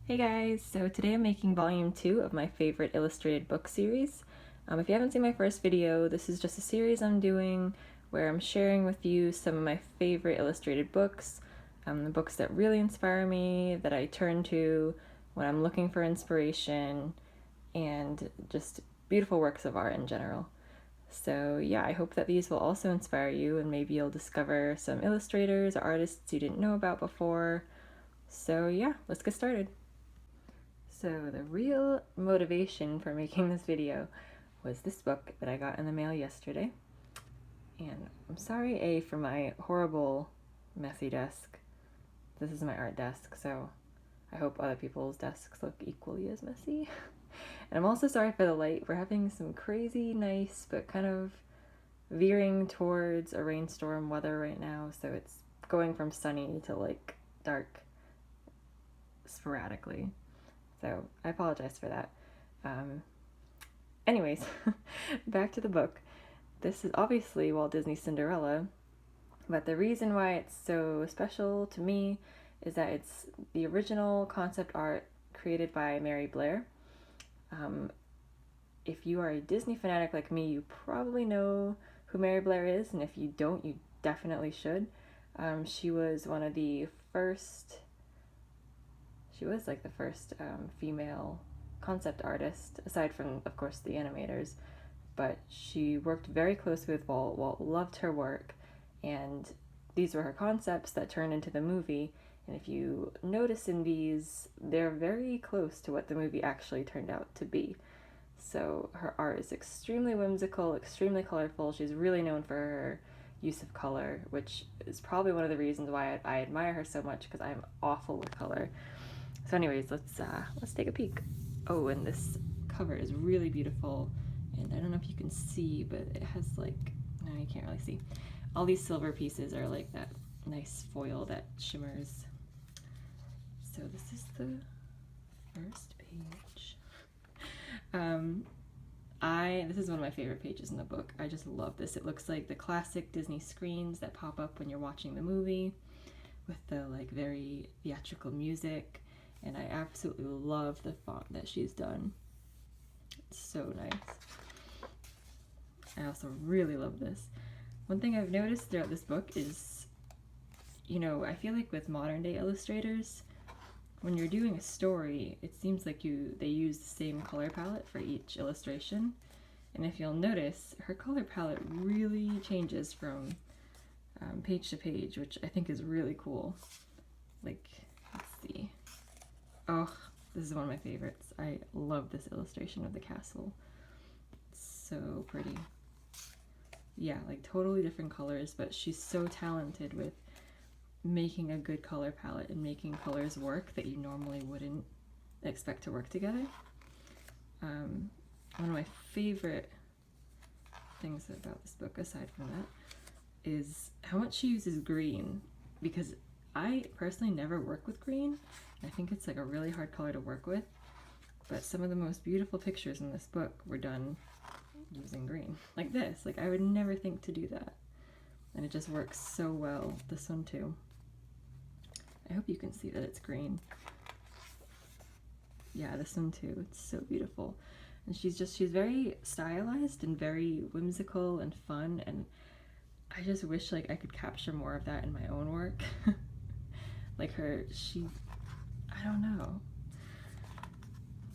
Hey guys, so today I'm making volume 2 of my favorite illustrated book series. If you haven't seen my first video, this is just a series I'm doing where I'm sharing with you some of my favorite illustrated books, the books that really inspire me, that I turn to when I'm looking for inspiration, and just beautiful works of art in general. So yeah, I hope that these will also inspire you and maybe you'll discover some illustrators or artists you didn't know about before. So yeah, let's get started. So the real motivation for making this video was this book that I got in the mail yesterday. And I'm sorry, A, for my horrible, messy desk. This is my art desk, so I hope other people's desks look equally as messy. And I'm also sorry for the light. We're having some crazy nice, but kind of veering towards a rainstorm weather right now, so it's going from sunny to like dark sporadically. So I apologize for that. Anyways, back to the book. This is obviously Walt Disney's Cinderella, but the reason why it's so special to me is that it's the original concept art created by Mary Blair. If you are a Disney fanatic like me, you probably know who Mary Blair is, and if you don't, you definitely should. She was one of the first She was like the first female concept artist, aside from, of course, the animators. But she worked very closely with Walt. Walt loved her work, and these were her concepts that turned into the movie. And if you notice in these, they're very close to what the movie actually turned out to be. So her art is extremely whimsical, extremely colorful. She's really known for her use of color, which is probably one of the reasons why I admire her so much, because I'm awful with color. So anyways, let's take a peek. Oh, and this cover is really beautiful, and I don't know if you can see, but it has like, no, you can't really see. All these silver pieces are like that nice foil that shimmers. So this is the first page. This is one of my favorite pages in the book. I just love this. It looks like the classic Disney screens that pop up when you're watching the movie, with the like very theatrical music. And I absolutely love the font that she's done. It's so nice. I also really love this. One thing I've noticed throughout this book is, I feel like with modern day illustrators, when you're doing a story, it seems like they use the same color palette for each illustration. And if you'll notice, her color palette really changes from page to page, which I think is really cool. Like, let's see. Oh, this is one of my favorites. I love this illustration of the castle. It's so pretty. Yeah, like totally different colors, but she's so talented with making a good color palette and making colors work that you normally wouldn't expect to work together. One of my favorite things about this book, aside from that, is how much she uses green, because I personally never work with green. I think it's like a really hard color to work with, but some of the most beautiful pictures in this book were done using green. Like this, like I would never think to do that. And it just works so well. This one too. I hope you can see that it's green. Yeah, this one too. It's so beautiful. And she's very stylized and very whimsical and fun, and I just wish like I could capture more of that in my own work. Like I don't know.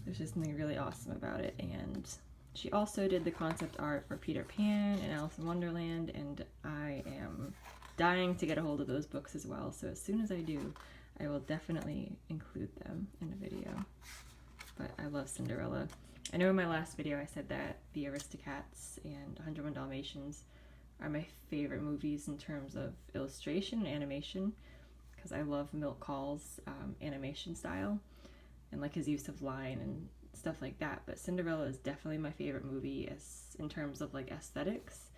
There's just something really awesome about it. And she also did the concept art for Peter Pan and Alice in Wonderland, and I am dying to get a hold of those books as well. So as soon as I do, I will definitely include them in a video. But I love Cinderella. I know in my last video I said that The Aristocats and 101 Dalmatians are my favorite movies in terms of illustration and animation, because I love Milt Kahl's animation style and like his use of line and stuff like that. But Cinderella is definitely my favorite movie in terms of like aesthetics.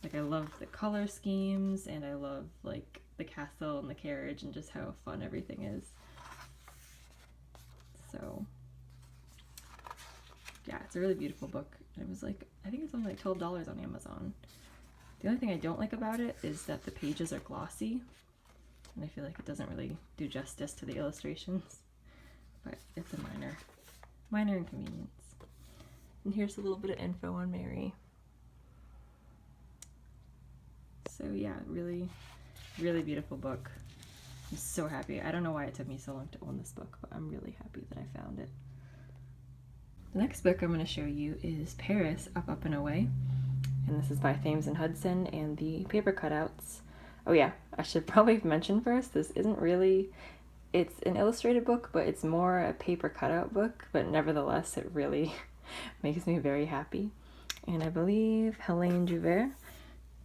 Like I love the color schemes, and I love like the castle and the carriage and just how fun everything is. So yeah, it's a really beautiful book. It was like, I think it's only like $12 on Amazon. The only thing I don't like about it is that the pages are glossy, and I feel like it doesn't really do justice to the illustrations. But minor inconvenience. And here's a little bit of info on Mary. So yeah, really, really beautiful book. I'm so happy. I don't know why it took me so long to own this book, but I'm really happy that I found it. The next book I'm going to show you is Paris, Up, Up, and Away. And this is by Thames and Hudson, and the paper cutouts. Oh yeah, I should probably mention first, this isn't really, it's an illustrated book, but it's more a paper cutout book, but nevertheless it really makes me very happy. And I believe Helene Druvent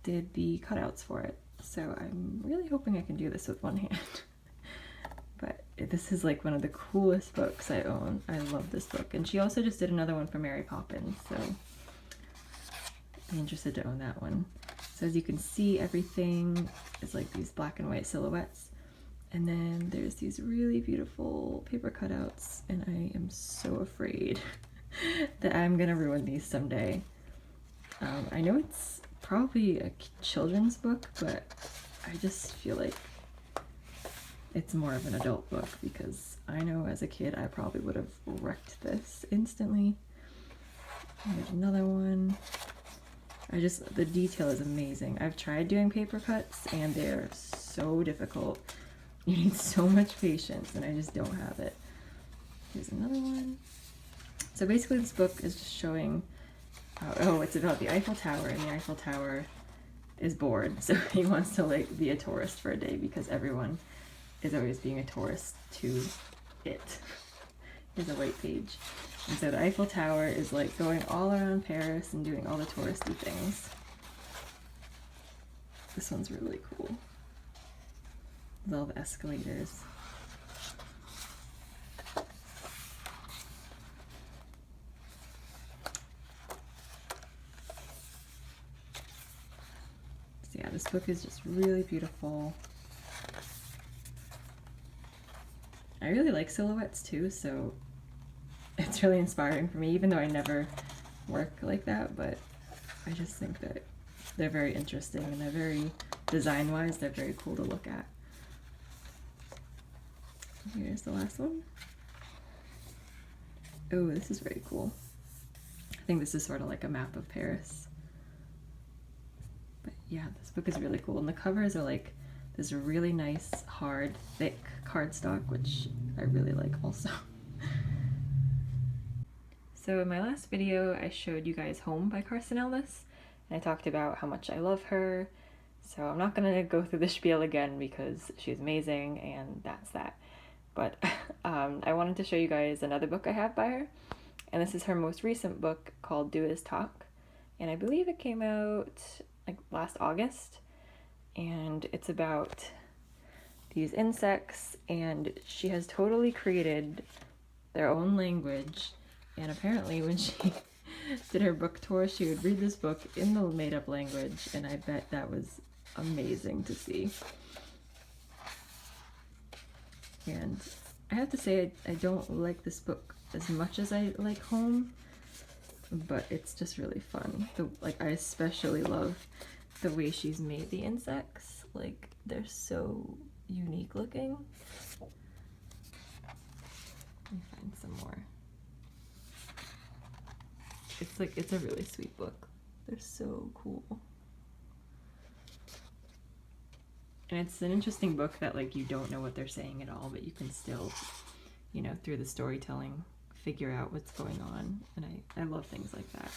did the cutouts for it. So I'm really hoping I can do this with one hand. But this is like one of the coolest books I own. I love this book. And she also just did another one for Mary Poppins, so I'm interested to own that one. So as you can see, everything is like these black and white silhouettes. And then there's these really beautiful paper cutouts, and I am so afraid that I'm gonna ruin these someday. I know it's probably a children's book, but I just feel like it's more of an adult book, because I know as a kid I probably would have wrecked this instantly. And there's another one. The detail is amazing. I've tried doing paper cuts and they're so difficult. You need so much patience, and I just don't have it. Here's another one. So basically this book is just showing, it's about the Eiffel Tower, and the Eiffel Tower is bored. So he wants to like be a tourist for a day, because everyone is always being a tourist to it. Here's a white page. And so the Eiffel Tower is like going all around Paris and doing all the touristy things. This one's really cool. With all the escalators. So yeah, this book is just really beautiful. I really like silhouettes too, so it's really inspiring for me, even though I never work like that, but I just think that they're very interesting, and they're very, design-wise, they're very cool to look at. Here's the last one. Oh, this is very cool. I think this is sort of like a map of Paris. But yeah, this book is really cool, and the covers are like this really nice, hard, thick cardstock, which I really like also. So in my last video, I showed you guys Home by Carson Ellis, and I talked about how much I love her. So I'm not gonna go through the spiel again because she's amazing, and that's that. But I wanted to show you guys another book I have by her, and this is her most recent book called Do Is Talk, and I believe it came out like last August, and it's about these insects, and she has totally created their own language. And apparently when she did her book tour, she would read this book in the made-up language, and I bet that was amazing to see. And I have to say, I don't like this book as much as I like Home, but it's just really fun. I especially love the way she's made the insects. Like, they're so unique looking. Let me find some more. It's a really sweet book. They're so cool. And it's an interesting book that like you don't know what they're saying at all, but you can still, you know, through the storytelling, figure out what's going on. And I love things like that.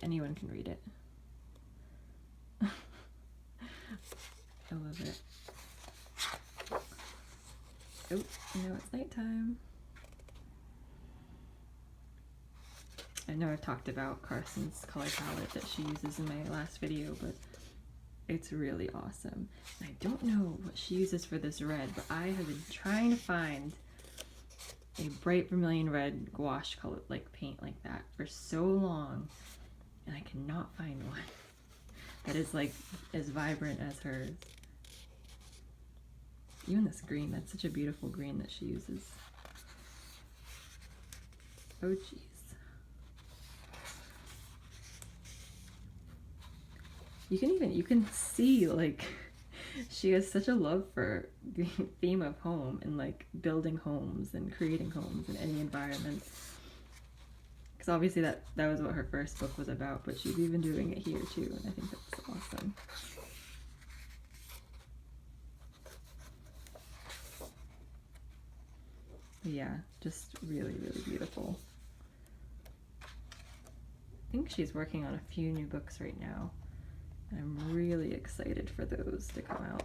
Anyone can read it. I love it. Oh, now it's nighttime. I know I've talked about Carson's color palette that she uses in my last video, but it's really awesome. And I don't know what she uses for this red, but I have been trying to find a bright vermilion red gouache color, like paint like that, for so long, and I cannot find one that is like as vibrant as hers. Even this green, that's such a beautiful green that she uses. Oh geez. You can see like She has such a love for the theme of home and like building homes and creating homes in any environment. Because obviously that was what her first book was about, but she's even doing it here too, and I think that's awesome. Yeah, just really, really beautiful. I think she's working on a few new books right now. I'm really excited for those to come out.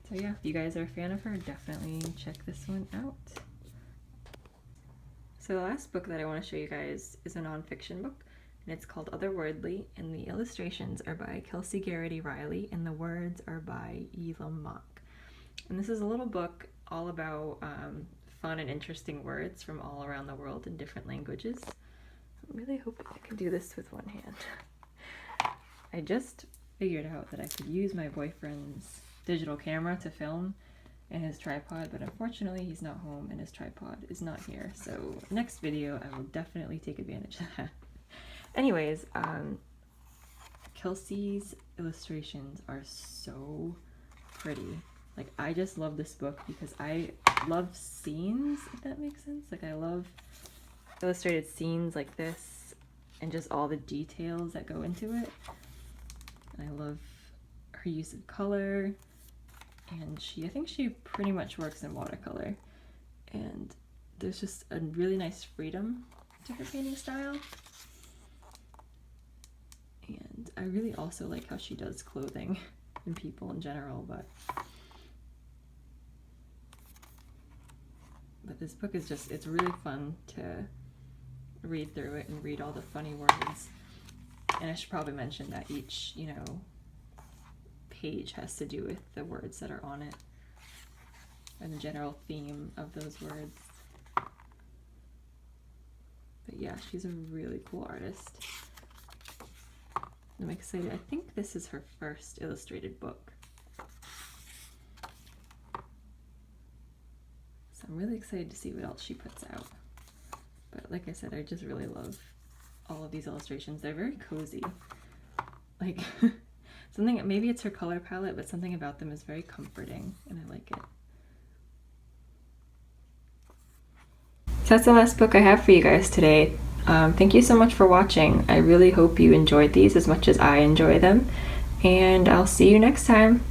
So yeah, if you guys are a fan of her, definitely check this one out. So the last book that I want to show you guys is a nonfiction book, and it's called Otherworldly, and the illustrations are by Kelsey Garrity Riley, and the words are by Elam Mock. And this is a little book all about fun and interesting words from all around the world in different languages. I really hope I can do this with one hand. I just figured out that I could use my boyfriend's digital camera to film and his tripod, but unfortunately he's not home and his tripod is not here. So next video I will definitely take advantage of that. Anyways, Kelsey's illustrations are so pretty. Like, I just love this book because I love scenes, if that makes sense. Like, I love illustrated scenes like this and just all the details that go into it. I love her use of color, and I think she pretty much works in watercolor, and there's just a really nice freedom to her painting style. And I really also like how she does clothing and people in general, but this book is just, it's really fun to read through it and read all the funny words. And I should probably mention that each, you know, page has to do with the words that are on it and the general theme of those words. But yeah, she's a really cool artist. I'm excited. I think this is her first illustrated book. So I'm really excited to see what else she puts out. But like I said, I just really love all of these illustrations. They're very cozy. Like, something, maybe it's her color palette, but something about them is very comforting, and I like it. So that's the last book I have for you guys today. Thank you so much for watching. I really hope you enjoyed these as much as I enjoy them, and I'll see you next time.